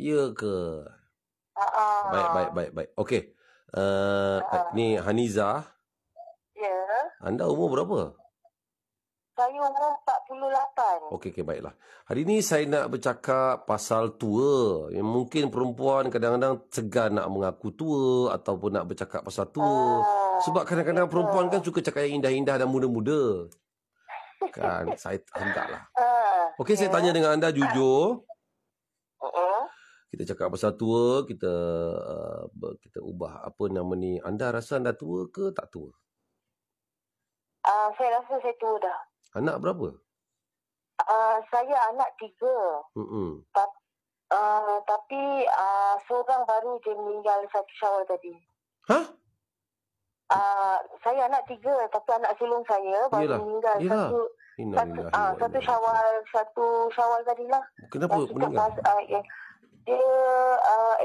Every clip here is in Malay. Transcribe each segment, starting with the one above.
Ya ke? Baik. Okey. Ni Haniza. Ya. Anda umur berapa? Saya umur 48. Okey, baiklah. Hari ini saya nak bercakap pasal tua. Yang mungkin perempuan kadang-kadang segan nak mengaku tua ataupun nak bercakap pasal tua. Sebab kadang-kadang perempuan kan suka cakap yang indah-indah dan muda-muda. Kan, saya hentaklah. Okey, saya tanya dengan anda jujur. Kita cakap pasal tua, kita ubah apa nama ni. Anda rasa anda tua ke tak tua? Saya rasa saya tua dah. Anak berapa? Saya anak 3. Tapi seorang baru je meninggal 1 Syawal tadi. Hah? Saya anak 3, tapi anak sulung saya baru meninggal satu Syawal tadilah. Kenapa meninggal? Dia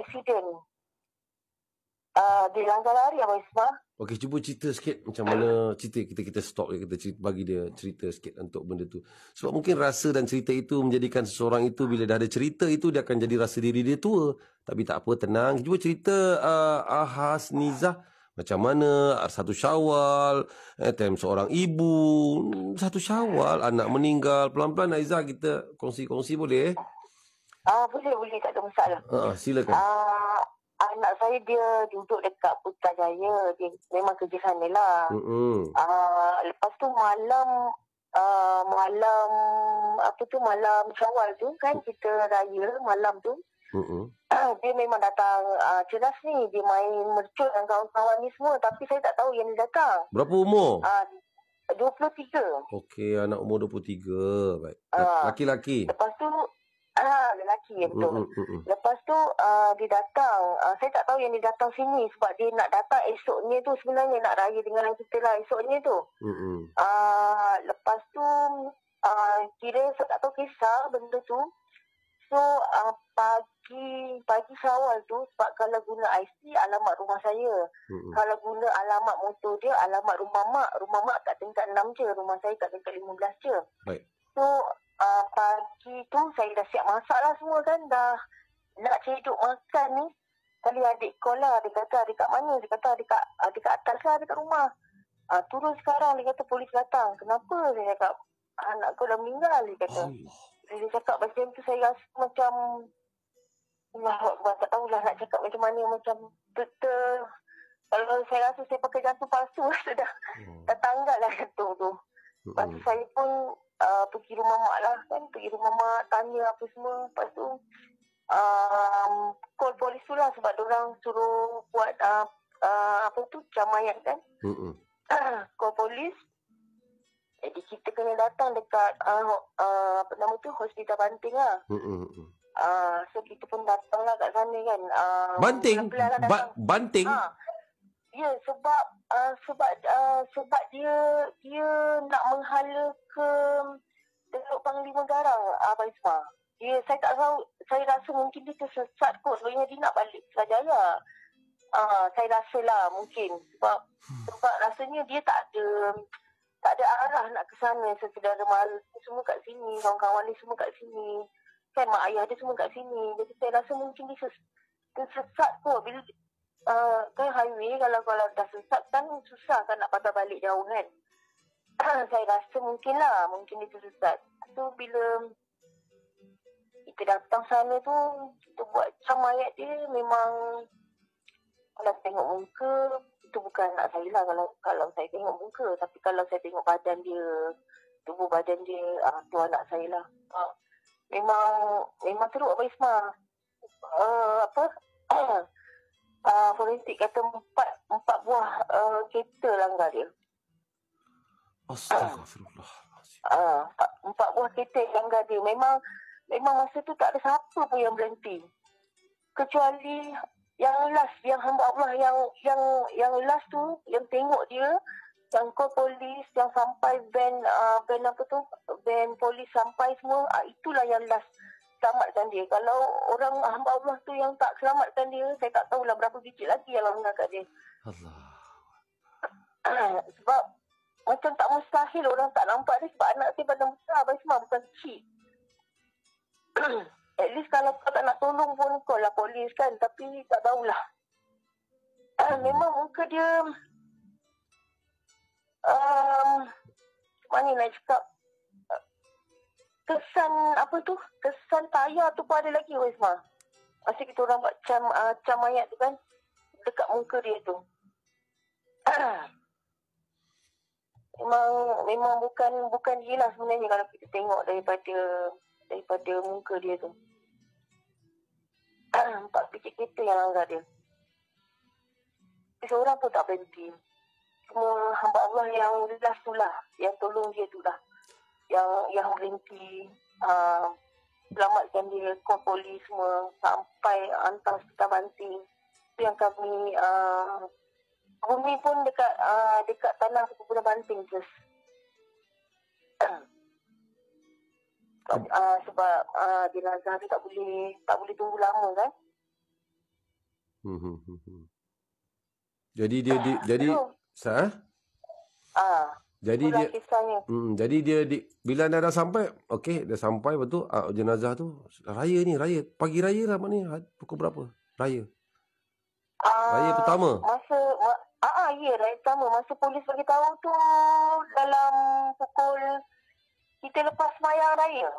aksiden. Dia langgar lari Abang Isma. Okey, cuba cerita sikit macam mana cerita kita stop kita bagi dia cerita sikit untuk benda tu. Sebab mungkin rasa dan cerita itu menjadikan seseorang itu bila dah ada cerita itu dia akan jadi rasa diri dia tua. Tapi tak apa, tenang. Cuba cerita Ahas Nizah macam mana 1 Syawal, time seorang ibu, 1 Syawal anak meninggal. Pelan-pelan Aizah kita kongsi-kongsi boleh? Boleh, tak ada masalah. Silakan. Anak saya dia duduk dekat Putrajaya. Dia memang kerja sana lah. Lepas tu malam Syawal tu kan, kita raya malam tu. Dia memang datang cerdas ni. Dia main mercun dengan kawan-kawan ni semua. Tapi saya tak tahu yang dia datang. Berapa umur? 23. Okey, anak umur 23. Baik. Laki-laki? Lepas tu lelaki, betul. Lepas tu dia datang. Saya tak tahu yang dia datang sini sebab dia nak datang esoknya tu, sebenarnya nak raya dengan kita lah esoknya tu. Lepas tu kira saya tak tahu kisah benda tu. So pagi Syawal tu, sebab kalau guna IC alamat rumah saya, kalau guna alamat motor dia alamat rumah mak kat tingkat 6 je, rumah saya kat tingkat 15 je. Baik. So pagi tu saya dah siap masak lah semua kan, dah nak cedok makan ni. Kali adik call lah, dia kata adik kat mana? Dia kata adik kat atas lah, adik kat rumah. Turun sekarang, dia kata polis datang. Kenapa? Saya cakap anak kau dah meninggal, dia kata. Dia cakap macam tu, saya rasa macam tak tahulah nak cakap macam mana, macam kalau saya rasa saya pakai jantung palsu sudah tertanggal lah jantung tu. Lepas tu saya pun pergi rumah mak lah kan, pergi rumah mak, tanya apa semua. Lepas tu call polis tu lah, sebab diorang suruh buat jam mayat kan. Call polis. Jadi kita kena datang dekat Hospital Banting lah. So kita pun datang lah kat sana kan. Banting? Banting? Ya, sebab dia nak menghala ke Teluk Panglima Garang, Abang Isma. Saya tak tahu, saya rasa mungkin dia tersesat kot. Sebenarnya dia nak balik Putrajaya. Saya rasa lah mungkin. Sebab rasanya dia tak ada arah nak ke sana. Saudara mara semua kat sini, kawan-kawan dia semua kat sini. Kan mak ayah dia semua kat sini. Jadi saya rasa mungkin dia tersesat kot. Bila kan highway kalau dah sesat kan susah kan nak patah balik jauh kan. Saya rasa mungkin dia tersesat. So bila kita datang sana tu, kita buat cam mayat dia, memang kalau tengok muka, itu bukan anak saya lah kalau saya tengok muka. Tapi kalau saya tengok badan dia, tubuh badan dia, tu anak saya lah. Memang teruk Abang Isma. Forensik kata 4 buah kereta langgar dia. Astagfirullah. 4 buah kereta langgar dia. Memang masa tu tak ada siapa pun yang berhenti. Kecuali yang last, yang hamba Allah yang last tu, yang tengok dia, yang call polis, yang sampai van polis sampai semua, itulah yang last selamatkan dia. Kalau orang hamba Allah tu yang tak selamatkan dia, saya tak tahulah berapa biji lagi yang langgar kat dia. Allah. Sebab macam tak mustahil orang tak nampak dia, sebab anak saya badan besar, Abang Isma, bukan kecil. At least kalau kau tak nak tolong pun kau lah polis kan. Tapi tak tahulah. Memang muka dia mana nak cakap, kesan apa tu, kesan tayar tu pun ada lagi Wisma. Masa kita orang buat cam mayat tu kan, dekat muka dia tu. memang bukan dia lah sebenarnya kalau kita tengok daripada muka dia tu. 4 biji kereta yang langgar dia. Seorang pun tak berhenti. Semua hamba Allah yang last tu lah, yang tolong dia tu lah, yang berhenti, selamatkan dia, call polis semua sampai hantar hospital Banting. Itu yang kami bumi pun dekat tanah perkumpulan Banting terus. Sebab jenazah tu tak boleh tunggu lama kan. Jadi dia bila dah sampai, okey, dah sampai betul jenazah tu raya pagi raya lah, maknanya pukul berapa raya? Raya pertama. Raya pertama. Masa polis bagi tahu tu dalam pukul kita lepas sembahyang raya.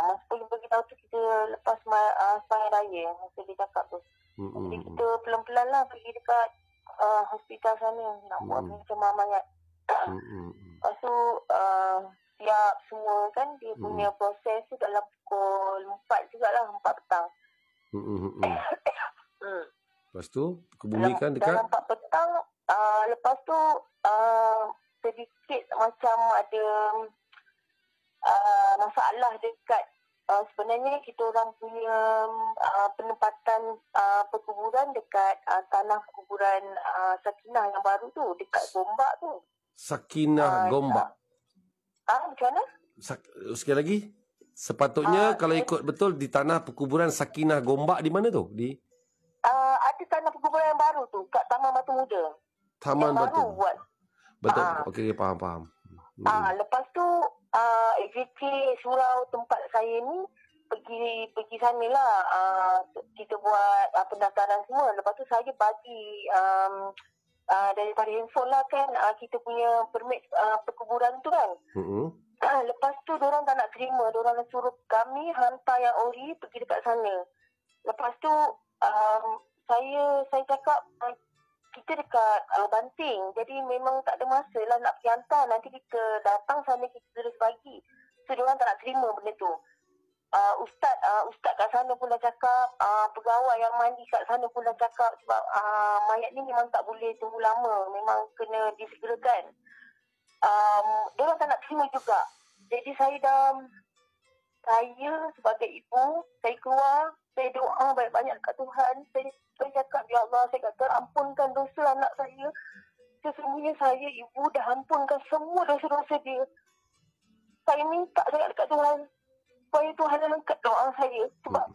Masa polis bagi tahu tu kita lepas sembahyang raya. Masa dia cakap tu. Jadi kita pelan-pelan lah pergi dekat hospital sana nak buat macam mayat. Lepas tu siap semua kan, dia punya proses tu dalam pukul 4 jugalah, 4 petang. Lepas tu kebumikan dekat dalam 4 petang. Lepas tu sedikit macam ada masalah dekat sebenarnya kita orang punya penempatan perkuburan dekat tanah perkuburan Sakinah yang baru tu dekat Gombak tu. Sakinah Gombak. Macam mana? Sekali lagi. Sepatutnya kalau ikut betul di tanah perkuburan Sakinah Gombak di mana tu? Ada tanah perkuburan yang baru tu kat Taman Batu Muda. Taman yang Batu. Baru buat. Betul. Okey, faham. Lepas tu AJK surau tempat saya ni pergi sana lah. Kita buat pendaftaran semua. Lepas tu saya bagi daripada handphone lah kan, kita punya permit perkuburan tu kan. Lepas tu diorang tak nak terima. Diorang suruh kami hantar yang ori pergi dekat sana. Lepas tu saya cakap kita dekat Banting, jadi memang tak ada masa lah nak pergi hantar. Nanti kita datang sana kita terus bagi. So diorang tak nak terima benda tu. Ustaz kat sana pun dah cakap, pegawai yang mandi kat sana pun dah cakap, sebab mayat ni memang tak boleh tunggu lama, memang kena disegerakan. Diorang tak nak terima juga. Jadi saya sebagai ibu, saya keluar, saya doa banyak-banyak kat Tuhan. Saya cakap, ya Allah, saya kata ampunkan dosa anak saya. Sesungguhnya saya ibu dah ampunkan semua dosa-dosa dia. Saya minta sangat dekat Tuhan supaya Tuhan angkat doa saya. Sebab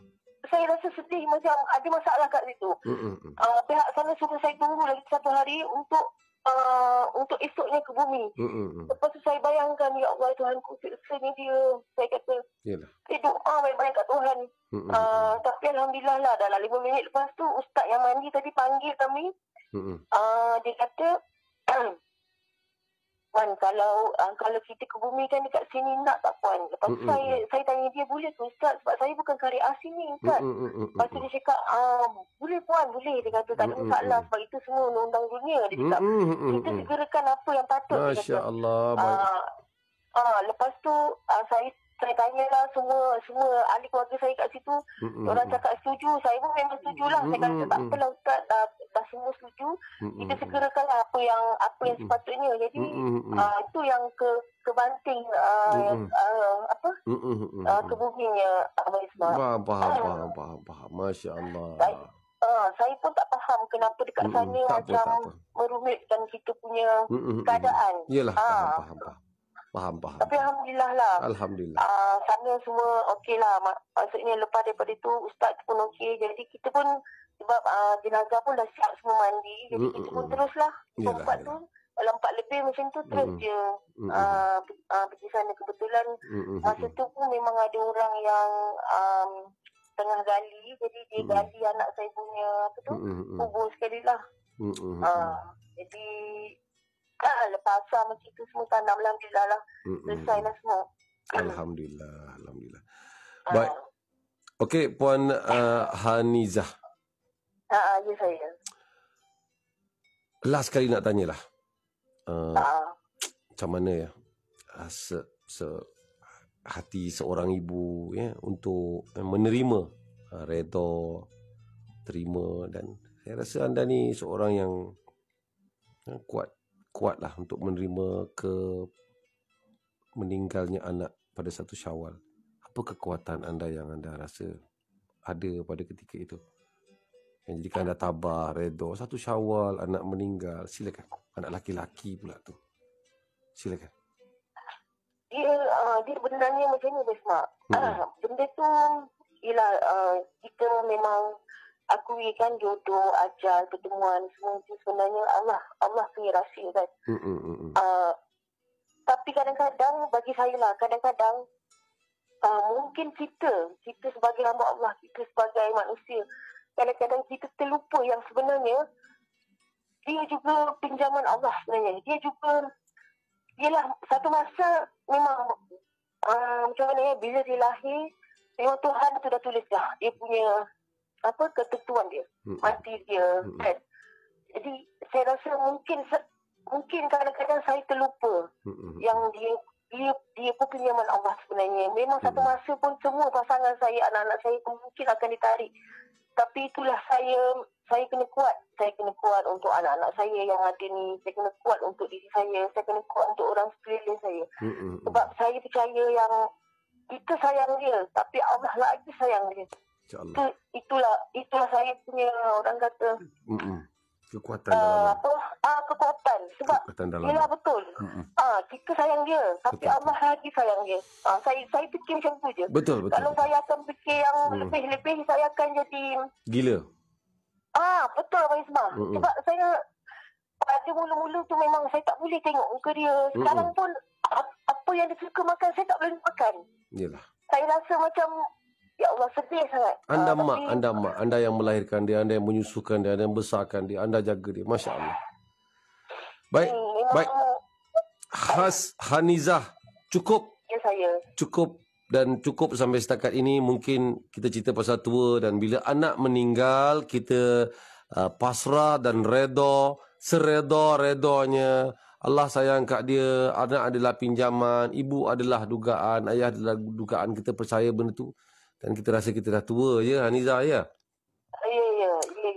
saya rasa sedih macam ada masalah kat situ. Pihak sana suruh saya tunggu lagi 1 hari untuk esoknya ke bumi. Lepas tu saya bayangkan, ya Allah Tuhanku, siksa ni dia. Saya kata, saya doa baik-baik kat Tuhan. Tapi Alhamdulillah lah, dalam 5 minit lepas tu ustaz yang mandi tadi panggil kami. Dia kata, Puan, kalau kita ke bumi kan dekat sini nak tak Puan? Lepas tu saya tanya dia, boleh ke Ustaz? Sebab saya bukan karya sini Ustaz. Lepas tu dia cakap, boleh Puan, boleh. Dia kata tak ada masalah sebab itu semua undang-undang dunia. Dia cakap, kita segerakan apa yang patut. Masya Allah. Lepas tu saya tanyalah semua ahli keluarga saya kat situ. Orang cakap setuju. Saya pun memang setuju lah. Saya kata tak apalah Ustaz, dah semua setuju. Kita segerakanlah apa yang sepatutnya. Jadi itu yang ke Banting ke buminya Abang Ismail. Faham. Masya Allah. Saya pun tak faham kenapa dekat sana macam merumitkan kita punya keadaan. Yelah, faham. Tapi Alhamdulillah lah. Alhamdulillah. Sana semua okey lah. Maksudnya lepas daripada tu Ustaz pun okey. Jadi kita pun sebab jenazah pun dah siap semua mandi. Jadi kita pun teruslah tempat tu Dalam 4 lebih macam tu terus dia pergi sana. Kebetulan masa tu pun memang ada orang yang tengah gali. Jadi dia gali anak saya punya kubur sekali lah. Jadi lepas asar macam tu semua tanam. Alhamdulillah lah. Selesai lah semua. Alhamdulillah. Baik. Okey, Puan Hanizah. Ya saya. Last kali nak tanyalah. Macam mana ya hati seorang ibu ya untuk menerima, redha, terima, dan saya rasa anda ni seorang yang kuatlah untuk menerima meninggalnya anak pada 1 Syawal. Apa kekuatan anda yang anda rasa ada pada ketika itu yang jadikan anda tabah, redha? 1 Syawal anak meninggal, silakan. Anak laki-laki pula tu, silakan. Dia benarnya macam ni, Bisma. Benda tu ialah kita memang akui kan jodoh, ajal, pertemuan, semua itu sebenarnya Allah punya rahsia kan. Tapi kadang-kadang bagi saya lah, kadang-kadang mungkin kita sebagai hamba Allah, kita sebagai manusia, kadang-kadang kita terlupa yang sebenarnya dia juga pinjaman Allah sebenarnya. Dia juga, ialah satu masa memang macam mana ya, bila dia lahir, memang Tuhan tu dah tulis dah dia punya ketentuan dia, mati dia kan. Jadi saya rasa mungkin kadang-kadang saya terlupa yang dia pun pinjaman Allah sebenarnya. Memang satu masa pun semua pasangan saya, anak-anak saya mungkin akan ditarik. Tapi itulah saya kena kuat. Saya kena kuat untuk anak-anak saya yang ada ni. Saya kena kuat untuk diri saya. Saya kena kuat untuk orang sekeliling saya. Sebab saya percaya yang kita sayang dia, tapi Allah lagi sayang dia. Itulah saya punya, orang kata, kekuatan dalam kekuatan. Sebab ialah betul. Kita sayang dia, tapi Allah lagi sayang dia. Saya fikir macam tu je. Betul. Kalau saya akan fikir yang lebih-lebih, saya akan jadi gila. Betul, Abang Ismah. Sebab saya pada mula-mula tu memang saya tak boleh tengok muka dia. Sekarang pun apa yang dia suka makan, saya tak boleh makan. Yalah. Saya rasa macam, ya Allah, sedih sangat. Anda mak, anda yang melahirkan dia, anda yang menyusukan dia, anda yang besarkan dia, anda jaga dia. Masya Allah. Baik. Hanizah, cukup. Ya, saya. Cukup sampai setakat ini. Mungkin kita cerita pasal tua, dan bila anak meninggal, kita pasrah dan redha, sereda-redanya. Allah sayang kat dia, anak adalah pinjaman, ibu adalah dugaan, ayah adalah dugaan. Kita percaya benda tu. Dan kita rasa kita dah tua je, Hanizah, ya?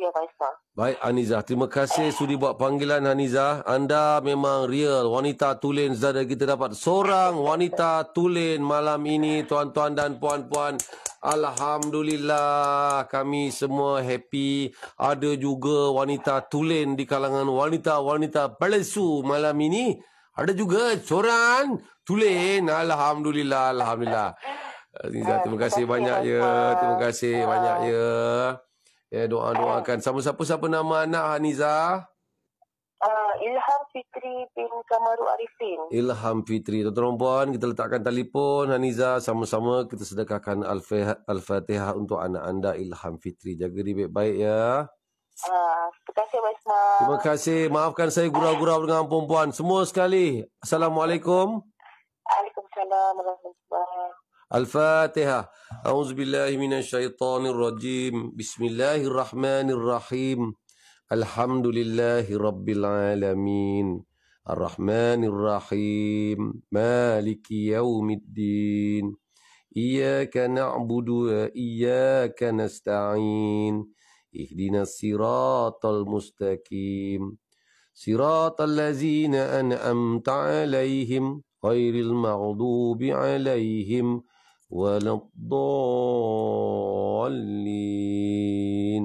Ya, Pak Ismah. Baik, Hanizah. Terima kasih sudi buat panggilan, Hanizah. Anda memang real wanita tulen. Zada kita dapat seorang wanita tulen malam ini, tuan-tuan dan puan-puan. Alhamdulillah, kami semua happy. Ada juga wanita tulen di kalangan wanita-wanita palsu malam ini. Ada juga seorang tulen. Alhamdulillah. Hanizah, terima kasih banyak ya. Terima kasih banyak ya. Ya, doakan. Sama siapa nama anak, Hanizah? Ilham Fitri bin Kamaru Arifin. Ilham Fitri. Tuan-tuan puan, kita letakkan telefon Hanizah. Sama-sama kita sedekahkan Al-Fatihah untuk anak anda, Ilham Fitri. Jaga dia baik-baik ya. Terima kasih, Pak Ismah. Terima kasih. Maafkan saya gurau-gurau dengan perempuan. Semua sekali. Assalamualaikum. Waalaikumsalam warahmatullahi wabarakatuh. Al-Fatihah. A'udzubillahi minasyaitonirrajim. Bismillahirrahmanirrahim. Alhamdulillahi rabbil alamin. Ar-Rahmanir-Rahim. Maliki yaumiddin. Iyyaka na'budu wa iyyaka nasta'in. Ihdinas siratal mustaqim. Siratal ladzina an'amta 'alaihim ghairil maghdubi 'alaihim waladdallin.